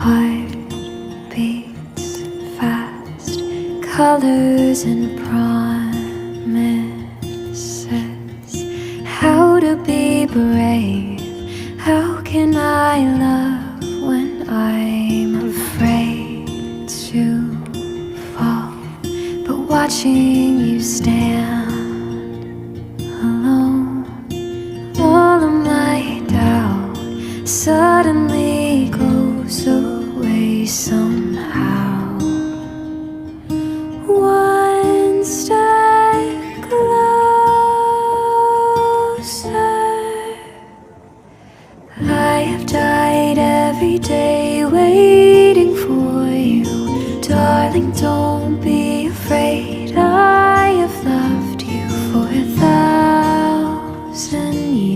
Heart beats fast, colors and promises. How to be brave, how can I love when I'm afraid to fall? But watching you stand alone, all of my doubt suddenly goes away somehow. One step closer. I have died every day waiting for you, darling, don't